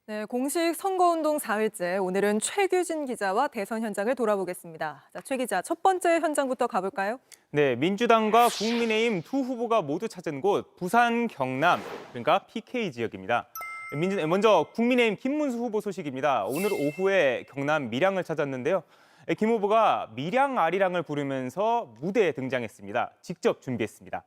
네, 공식 선거운동 4일째 오늘은 최규진 기자와 대선 현장을 돌아보겠습니다. 자, 최 기자, 첫 번째 현장부터 가볼까요? 네, 민주당과 국민의힘 두 후보가 모두 찾은 곳 부산 경남, 그러니까 PK 지역입니다. 먼저 국민의힘 김문수 후보 소식입니다. 오늘 오후에 경남 밀양을 찾았는데요. 김 후보가 밀양 아리랑을 부르면서 무대에 등장했습니다. 직접 준비했습니다.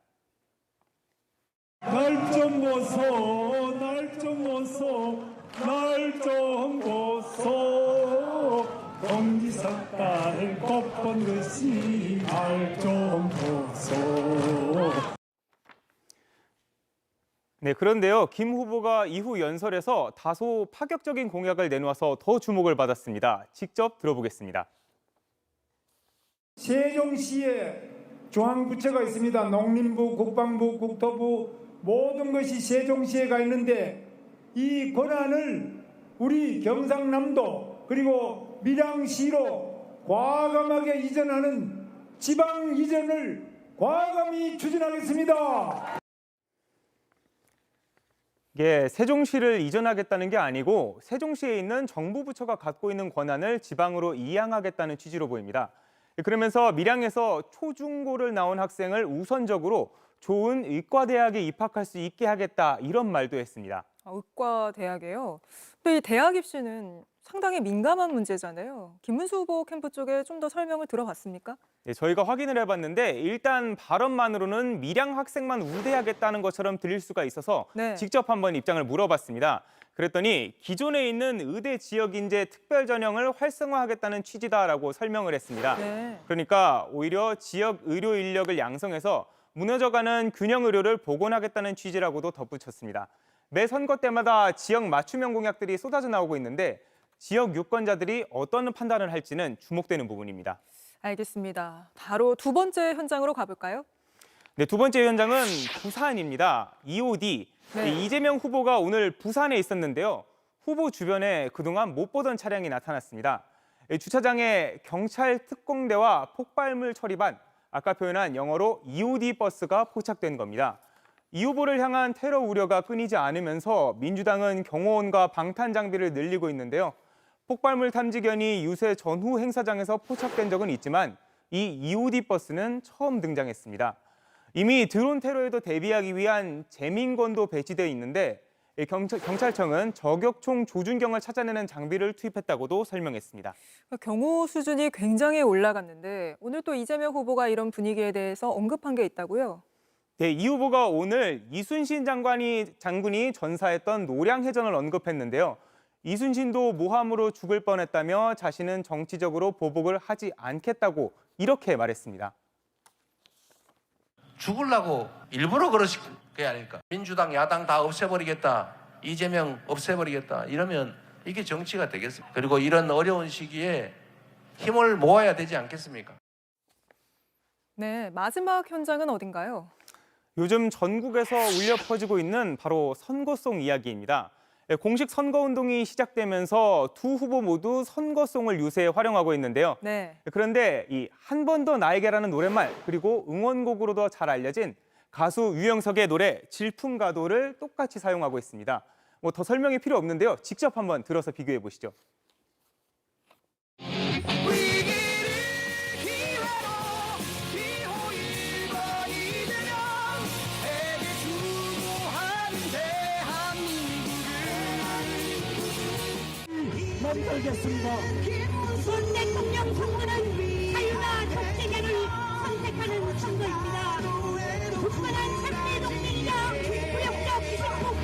날 좀 보소, 날 좀 보소, 날 좀 보소. 공기석 딸을 꽃본 듯이 날 좀 보소. 네, 그런데요. 김 후보가 이후 연설에서 다소 파격적인 공약을 내놓아서 더 주목을 받았습니다. 직접 들어보겠습니다. 세종시에 중앙부처가 있습니다. 농림부, 국방부, 국토부 모든 것이 세종시에 가 있는데 이 권한을 우리 경상남도 그리고 밀양시로 과감하게 이전하는 지방 이전을 과감히 추진하겠습니다. 예, 세종시를 이전하겠다는 게 아니고 세종시에 있는 정부 부처가 갖고 있는 권한을 지방으로 이양하겠다는 취지로 보입니다. 그러면서 밀양에서 초중고를 나온 학생을 우선적으로 좋은 의과대학에 입학할 수 있게 하겠다 이런 말도 했습니다. 의과대학이요. 근데 이 대학 입시는 상당히 민감한 문제잖아요. 김문수 후보 캠프 쪽에 좀 더 설명을 들어봤습니까? 네, 저희가 확인을 해봤는데 일단 발언만으로는 밀양 학생만 우대하겠다는 것처럼 들릴 수가 있어서 네. 직접 한번 입장을 물어봤습니다. 그랬더니 기존에 있는 의대 지역 인재 특별 전형을 활성화하겠다는 취지다라고 설명을 했습니다. 네. 그러니까 오히려 지역 의료 인력을 양성해서 무너져가는 균형 의료를 복원하겠다는 취지라고도 덧붙였습니다. 매 선거 때마다 지역 맞춤형 공약들이 쏟아져 나오고 있는데 지역 유권자들이 어떤 판단을 할지는 주목되는 부분입니다. 알겠습니다. 바로 두 번째 현장으로 가볼까요? 네, 두 번째 현장은 부산입니다. EOD. 네. 이재명 후보가 오늘 부산에 있었는데요. 후보 주변에 그동안 못 보던 차량이 나타났습니다. 주차장에 경찰 특공대와 폭발물 처리반, 아까 표현한 영어로 EOD 버스가 포착된 겁니다. 이 후보를 향한 테러 우려가 끊이지 않으면서 민주당은 경호원과 방탄 장비를 늘리고 있는데요. 폭발물 탐지견이 유세 전후 행사장에서 포착된 적은 있지만 이 EOD 버스는 처음 등장했습니다. 이미 드론 테러에도 대비하기 위한 재민권도 배치되어 있는데 경찰청은 저격총 조준경을 찾아내는 장비를 투입했다고도 설명했습니다. 경호 수준이 굉장히 올라갔는데 오늘 또 이재명 후보가 이런 분위기에 대해서 언급한 게 있다고요? 네, 이 후보가 오늘 이순신 장군이 전사했던 노량해전을 언급했는데요. 이순신도 모함으로 죽을 뻔했다며 자신은 정치적으로 보복을 하지 않겠다고 이렇게 말했습니다. 죽으려고 일부러 그러신 게 아닐까. 민주당, 야당 다 없애버리겠다. 이재명 없애버리겠다. 이러면 이게 정치가 되겠습니까? 그리고 이런 어려운 시기에 힘을 모아야 되지 않겠습니까? 네, 마지막 현장은 어딘가요? 요즘 전국에서 울려 퍼지고 있는 바로 선거송 이야기입니다. 공식 선거운동이 시작되면서 두 후보 모두 선거송을 유세에 활용하고 있는데요. 네. 그런데 이 한 번 더 나에게라는 노랫말 그리고 응원곡으로도 잘 알려진 가수 유영석의 노래 질풍가도를 똑같이 사용하고 있습니다. 뭐 더 설명이 필요 없는데요. 직접 한번 들어서 비교해 보시죠. 멈춰겠습니다. 김문수 대통령 선거는 자유와 독재자를 선택하는 선거입니다. 굳건한 상대 동맹이자 무력적 기습국.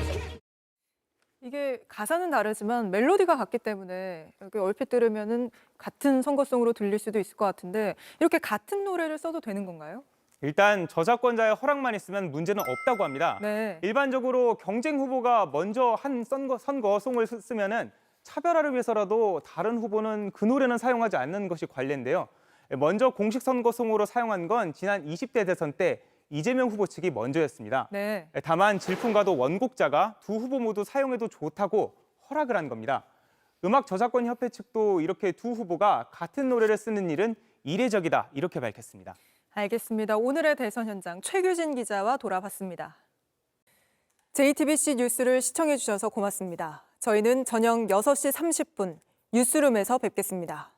이게 가사는 다르지만 멜로디가 같기 때문에 이렇게 얼핏 들으면은 같은 선거송으로 들릴 수도 있을 것 같은데 이렇게 같은 노래를 써도 되는 건가요? 일단 저작권자의 허락만 있으면 문제는 없다고 합니다. 네. 일반적으로 경쟁 후보가 먼저 한 선거송을 쓰면은 차별화를 위해서라도 다른 후보는 그 노래는 사용하지 않는 것이 관례인데요. 먼저 공식 선거송으로 사용한 건 지난 20대 대선 때 이재명 후보 측이 먼저였습니다. 네. 다만 질풍가도 원곡자가 두 후보 모두 사용해도 좋다고 허락을 한 겁니다. 음악저작권협회 측도 이렇게 두 후보가 같은 노래를 쓰는 일은 이례적이다 이렇게 밝혔습니다. 알겠습니다. 오늘의 대선 현장 최규진 기자와 돌아봤습니다. JTBC 뉴스를 시청해 주셔서 고맙습니다. 저희는 저녁 6시 30분 뉴스룸에서 뵙겠습니다.